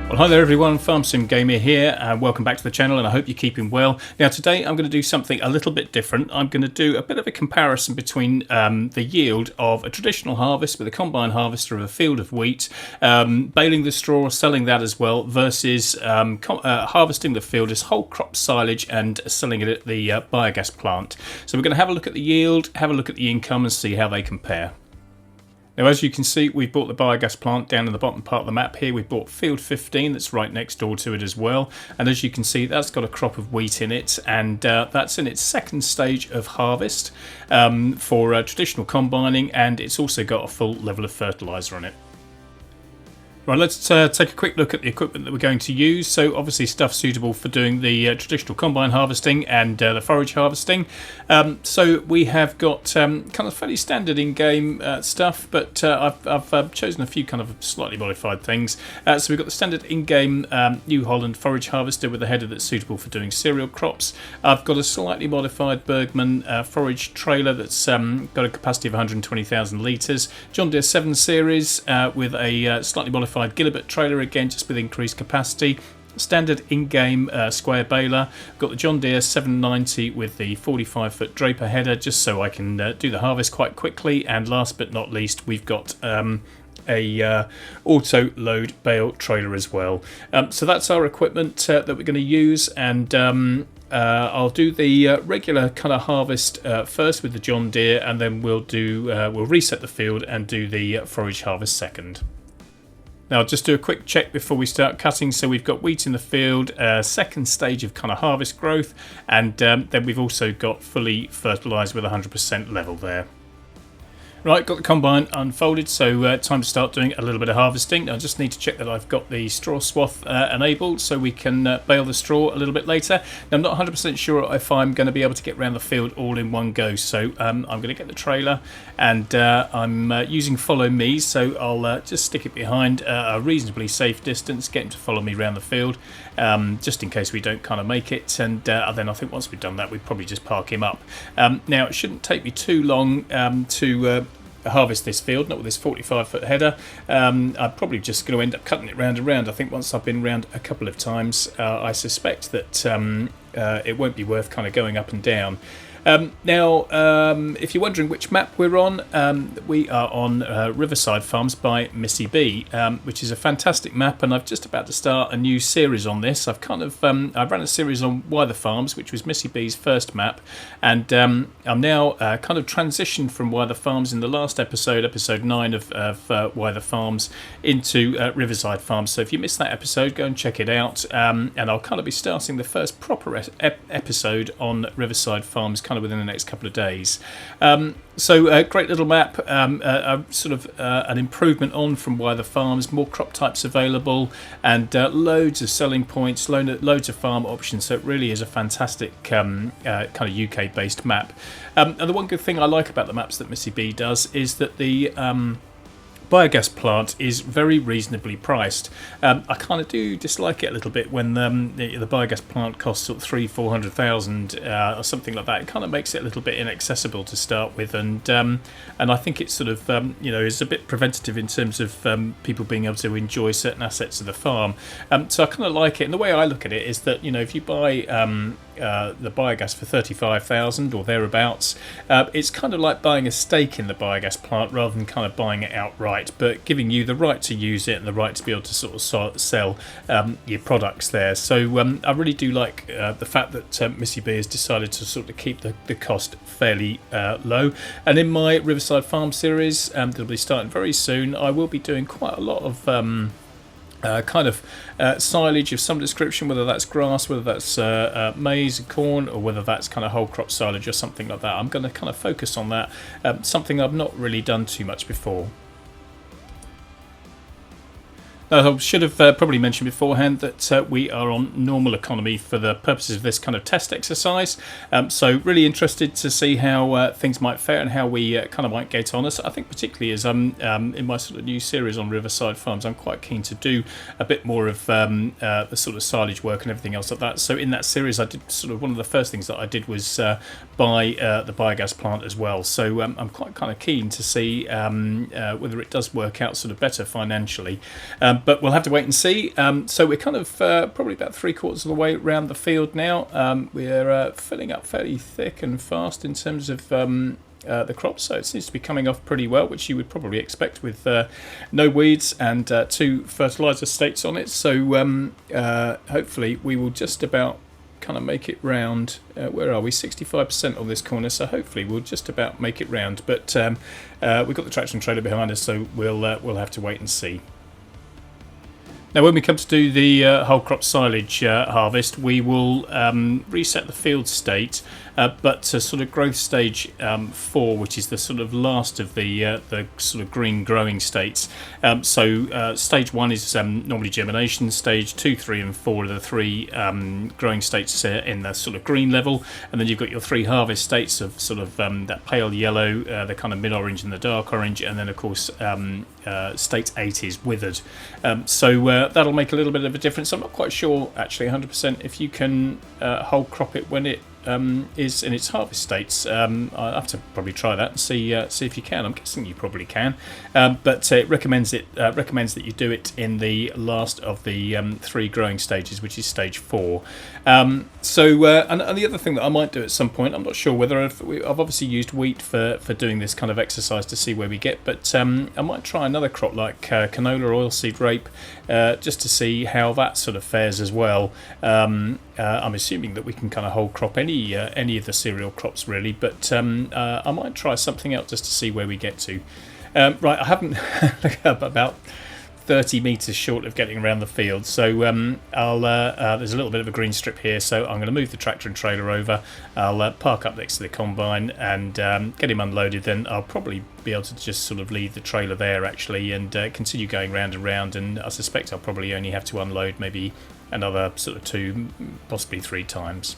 Well, hi there everyone, FarmSimgamer here, and welcome back to the channel, and I hope you're keeping well. Now today I'm going to do something a little bit different. I'm going to do a bit of a comparison between the yield of a traditional harvest with a combine harvester of a field of wheat, baling the straw, selling that as well, versus harvesting the field as whole crop silage and selling it at the biogas plant. So we're going to have a look at the yield, have a look at the income and see how they compare. Now, as you can see, we've bought the biogas plant down in the bottom part of the map here. We've bought field 15 that's right next door to it as well. And as you can see, that's got a crop of wheat in it, and that's in its second stage of harvest for traditional combining, and it's also got a full level of fertiliser on it. Right, let's take a quick look at the equipment that we're going to use. So obviously stuff suitable for doing the traditional combine harvesting and the forage harvesting. So we have got kind of fairly standard in-game stuff, but I've chosen a few kind of slightly modified things. So we've got the standard in-game New Holland forage harvester with a header that's suitable for doing cereal crops. I've got a slightly modified Bergman forage trailer that's got a capacity of 120,000 litres. John Deere 7 Series with a slightly modified Gilbert trailer, again just with increased capacity. Standard in-game square baler. Got the John Deere 790 with the 45-foot Draper header, just so I can do the harvest quite quickly. And last but not least, we've got a auto load bale trailer as well. So that's our equipment that we're going to use, and I'll do the regular kind of harvest first with the John Deere, and then we'll reset the field and do the forage harvest second. Now I'll just do a quick check before we start cutting. So we've got wheat in the field, second stage of kind of harvest growth, and then we've also got fully fertilised with 100% level there. Right, got the combine unfolded, so time to start doing a little bit of harvesting. I just need to check that I've got the straw swath enabled so we can bale the straw a little bit later. Now, I'm not 100% sure if I'm going to be able to get around the field all in one go, so I'm going to get the trailer, and I'm using follow me, so I'll just stick it behind a reasonably safe distance, get him to follow me around the field, just in case we don't kind of make it, and then I think once we've done that we'd probably just park him up. Now, it shouldn't take me too long to harvest this field, not with this 45-foot header. I'm probably just going to end up cutting it round and round. I think once I've been round a couple of times, I suspect that it won't be worth kind of going up and down. Now, if you're wondering which map we're on, we are on Riverside Farms by MissyB, which is a fantastic map, and I'm just about to start a new series on this. I've kind of I ran a series on Why the Farms, which was MissyB's first map, and I'm now kind of transitioned from Why the Farms in the last episode, episode 9 of Why the Farms, into Riverside Farms. So if you missed that episode, go and check it out, and I'll kind of be starting the first proper episode on Riverside Farms kind of within the next couple of days. So a great little map, sort of an improvement on from Why the Farms, more crop types available, and loads of selling points, loads of farm options. So it really is a fantastic kind of UK based map. And the one good thing I like about the maps that MissyB does is that the biogas plant is very reasonably priced. I kind of do dislike it a little bit when the biogas plant costs sort of 300,000-400,000 or something like that. It kind of makes it a little bit inaccessible to start with, and I think it's sort of is a bit preventative in terms of people being able to enjoy certain assets of the farm. So I kind of like it. And the way I look at it is that if you buy the biogas for 35,000 or thereabouts, it's kind of like buying a stake in the biogas plant rather than kind of buying it outright, but giving you the right to use it and the right to be able to sort of sell your products there. So I really do like the fact that MissyB has decided to sort of keep the cost fairly low. And in my Riverside Farm series that'll be starting very soon, I will be doing quite a lot of silage of some description, whether that's grass, whether that's maize and corn, or whether that's kind of whole crop silage or something like that. I'm going to kind of focus on that, something I've not really done too much before. I should have probably mentioned beforehand that we are on normal economy for the purposes of this kind of test exercise. So really interested to see how things might fare and how we kind of might get on. I think particularly as I'm in my sort of new series on Riverside Farms, I'm quite keen to do a bit more of the sort of silage work and everything else like that. So in that series, I did sort of one of the first things that I did was buy the biogas plant as well. So I'm quite kind of keen to see whether it does work out sort of better financially. But we'll have to wait and see. So we're kind of probably about 3/4 of the way around the field now. We're filling up fairly thick and fast in terms of the crop, so it seems to be coming off pretty well, which you would probably expect with no weeds and 2 fertiliser states on it. So hopefully we will just about kind of make it round. Where are we? 65% on this corner, so hopefully we'll just about make it round. But we've got the traction trailer behind us, so we'll have to wait and see. Now, when we come to do the whole crop silage harvest, we will reset the field state, but to sort of growth stage 4, which is the sort of last of the sort of green growing states. So stage 1 is normally germination. Stage 2, 3, and 4 are the 3 growing states in the sort of green level, and then you've got your 3 harvest states of sort of that pale yellow, the kind of mid-orange, and the dark orange, and then of course state 8 is withered. So that'll make a little bit of a difference. I'm not quite sure actually 100% if you can whole crop it when it is in its harvest states. I'll have to probably try that and see if you can. I'm guessing you probably can, but it recommends that you do it in the last of the 3 growing stages, which is stage 4. And the other thing that I might do at some point, I'm not sure whether I've obviously used wheat for doing this kind of exercise to see where we get, but I might try another crop like canola or oilseed rape, just to see how that sort of fares as well. I'm assuming that we can kind of whole crop any of the cereal crops really, but I might try something else just to see where we get to. Right, I haven't about 30 metres short of getting around the field, so there's a little bit of a green strip here, so I'm going to move the tractor and trailer over. I'll park up next to the combine and get him unloaded. Then I'll probably be able to just sort of leave the trailer there actually and continue going round and round, and I suspect I'll probably only have to unload maybe another sort of 2, possibly 3 times.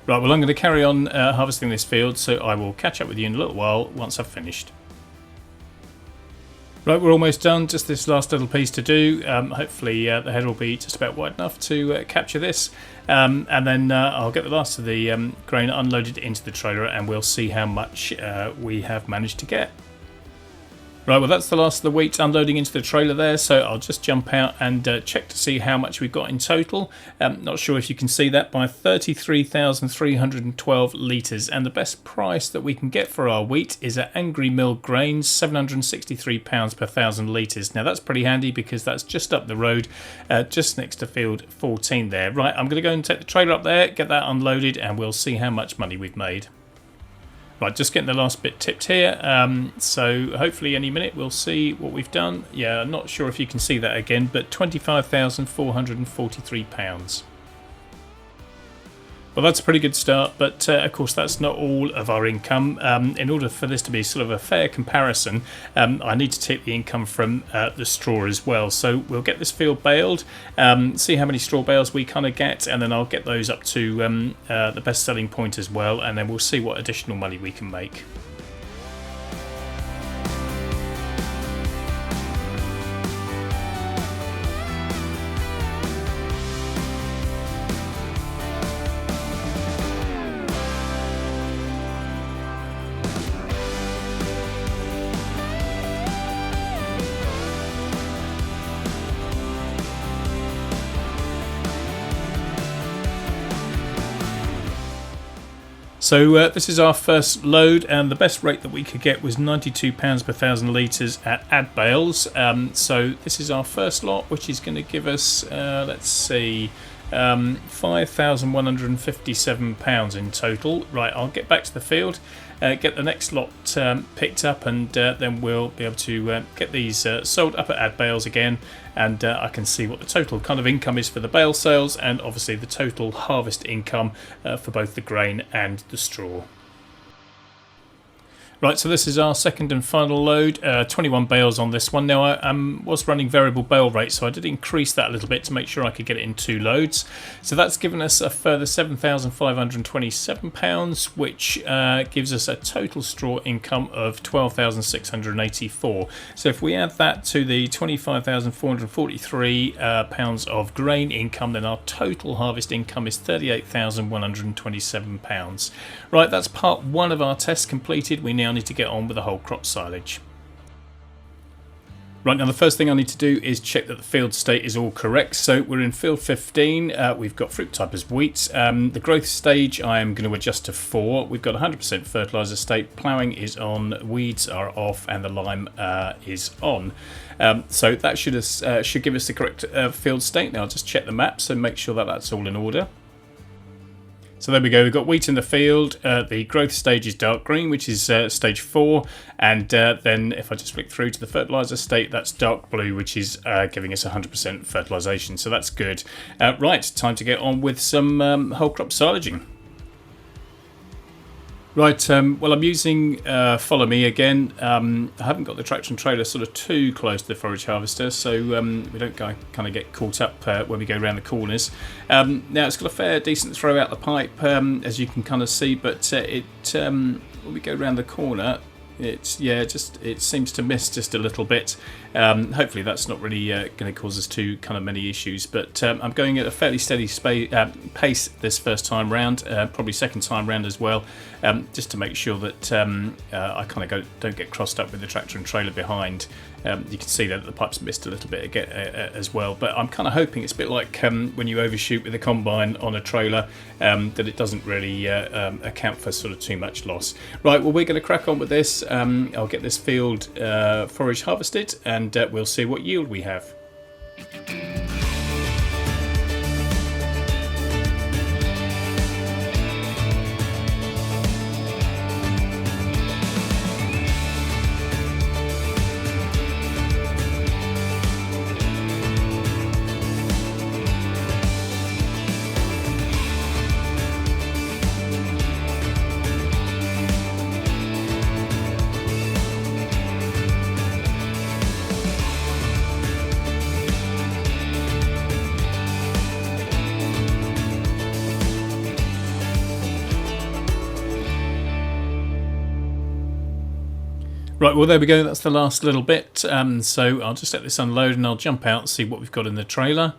Right, well, I'm going to carry on harvesting this field, so I will catch up with you in a little while once I've finished. Right, we're almost done, just this last little piece to do. Hopefully the head will be just about wide enough to capture this, and then I'll get the last of the grain unloaded into the trailer and we'll see how much we have managed to get. Right, well, that's the last of the wheat unloading into the trailer there, so I'll just jump out and check to see how much we've got in total. Not sure if you can see that, by 33,312 litres, and the best price that we can get for our wheat is at Angry Mill Grains, £763 per 1,000 litres. Now that's pretty handy because that's just up the road, just next to field 14 there. Right, I'm going to go and take the trailer up there, get that unloaded, and we'll see how much money we've made. Right, just getting the last bit tipped here, so hopefully any minute we'll see what we've done. Yeah, I'm not sure if you can see that again, but £25,443. Well, that's a pretty good start, but of course that's not all of our income. In order for this to be sort of a fair comparison, I need to take the income from the straw as well. So we'll get this field baled, see how many straw bales we kind of get, and then I'll get those up to the best selling point as well, and then we'll see what additional money we can make. So this is our first load, and the best rate that we could get was £92 per 1,000 litres at ad bales. So this is our first lot, which is going to give us, let's see, £5,157 in total. Right, I'll get back to the field, get the next lot picked up, and then we'll be able to get these sold up at ad bales again, and I can see what the total kind of income is for the bale sales, and obviously the total harvest income for both the grain and the straw. Right, so this is our second and final load, 21 bales on this one. Now I was running variable bale rate, so I did increase that a little bit to make sure I could get it in 2 loads. So that's given us a further £7,527, which gives us a total straw income of £12,684. So if we add that to the £25,443 of grain income, then our total harvest income is £38,127. Right, that's part 1 of our test completed. We now need to get on with the whole crop silage. Right, now the first thing I need to do is check that the field state is all correct. So we're in field 15, we've got fruit type as wheat. The growth stage I am going to adjust to 4. We've got 100% fertiliser state, ploughing is on, weeds are off, and the lime is on. So that should give us the correct field state. Now I'll just check the map, so make sure that that's all in order. So there we go, we've got wheat in the field, the growth stage is dark green, which is stage 4, and then if I just flick through to the fertiliser state, that's dark blue, which is giving us 100% fertilisation, so that's good. Right, time to get on with some whole crop silaging. Right, well I'm using Follow Me again. I haven't got the tractor and trailer sort of too close to the forage harvester, so we don't kind of get caught up when we go around the corners. Now it's got a fair decent throw out the pipe, as you can kind of see, but when we go around the corner, it seems to miss just a little bit. Hopefully that's not really going to cause us too kind of many issues, but I'm going at a fairly steady pace this first time round, probably second time round as well, just to make sure that I kind of don't get crossed up with the tractor and trailer behind. You can see that the pipe's missed a little bit again, as well, but I'm kind of hoping it's a bit like when you overshoot with a combine on a trailer, that it doesn't really account for sort of too much loss. Right, well we're going to crack on with this. I'll get this field forage harvested, and we'll see what yield we have. Right, well there we go, that's the last little bit, so I'll just let this unload and I'll jump out and see what we've got in the trailer.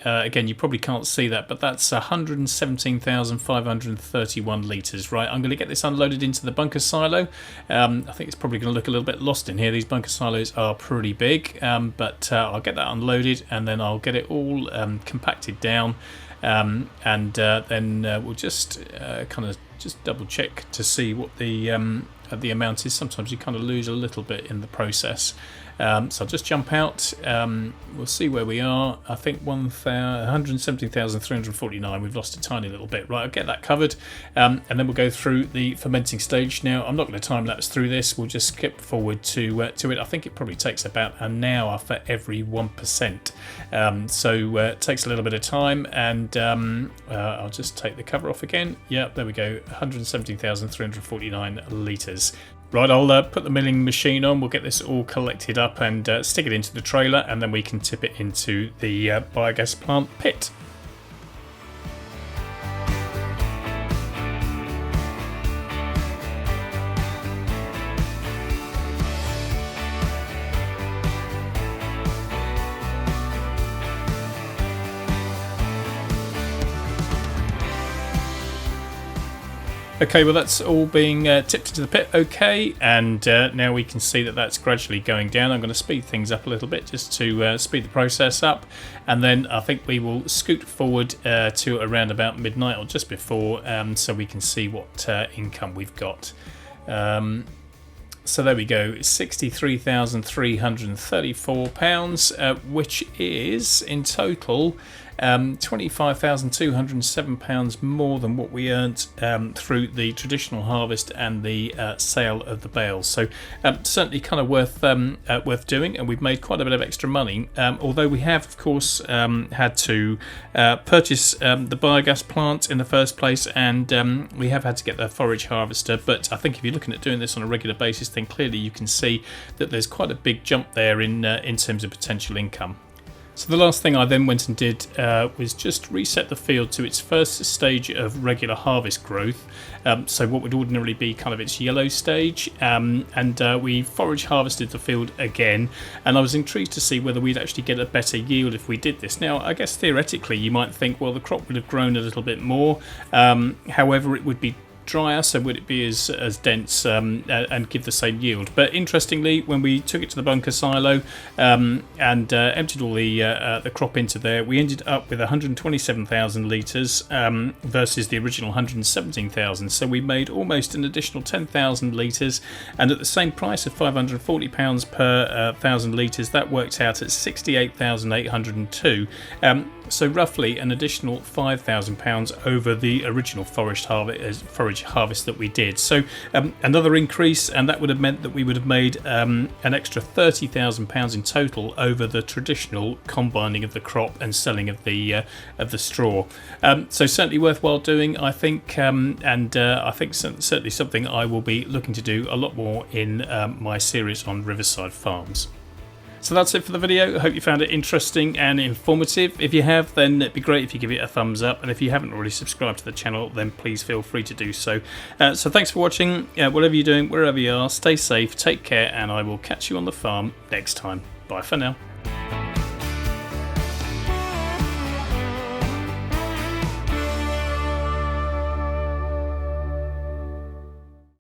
Again, you probably can't see that, but that's 117,531 litres. Right, I'm going to get this unloaded into the bunker silo. I think it's probably going to look a little bit lost in here. These bunker silos are pretty big, but I'll get that unloaded and then I'll get it all compacted down, and then we'll just kind of just double check to see what the amount is. Sometimes you kind of lose a little bit in the process. So I'll just jump out. We'll see where we are. I think 117,349. We've lost a tiny little bit. Right, I'll get that covered, and then we'll go through the fermenting stage. Now, I'm not going to time lapse through this. We'll just skip forward to it. I think it probably takes about an hour for every 1%. So it takes a little bit of time, and I'll just take the cover off again. Yeah, there we go. 117,349 litres. Right, I'll put the milling machine on, we'll get this all collected up and stick it into the trailer, and then we can tip it into the biogas plant pit. Okay, well that's all being tipped into the pit, okay, and now we can see that that's gradually going down. I'm going to speed things up a little bit just to speed the process up, and then I think we will scoot forward to around about midnight or just before, so we can see what income we've got. So there we go, £63,334, which is in total £25,207 more than what we earned through the traditional harvest and the sale of the bales. So certainly kind of worth doing, and we've made quite a bit of extra money. Although we have, of course, had to purchase the biogas plant in the first place, and we have had to get the forage harvester. But I think if you're looking at doing this on a regular basis, then clearly you can see that there's quite a big jump there in terms of potential income. So the last thing I then went and did was just reset the field to its first stage of regular harvest growth. So what would ordinarily be kind of its yellow stage, and we forage harvested the field again, and I was intrigued to see whether we'd actually get a better yield if we did this. Now I guess theoretically you might think, well, the crop would have grown a little bit more, however it would be drier, so would it be as dense and give the same yield? But interestingly, when we took it to the bunker silo and emptied all the crop into there, we ended up with 127,000 litres versus the original 117,000. So we made almost an additional 10,000 litres, and at the same price of £540 per 1,000 litres, that worked out at 68,802. So roughly an additional £5,000 over the original forage harvest that we did. So another increase, and that would have meant that we would have made an extra £30,000 in total over the traditional combining of the crop and selling of the straw. So certainly worthwhile doing, I think, and I think certainly something I will be looking to do a lot more in my series on Riverside farms. So that's it for the video. I hope you found it interesting and informative. If you have, then it'd be great if you give it a thumbs up, and if you haven't already subscribed to the channel, then please feel free to do so. So thanks for watching. Whatever you're doing, wherever you are, stay safe, take care, and I will catch you on the farm next time. Bye for now.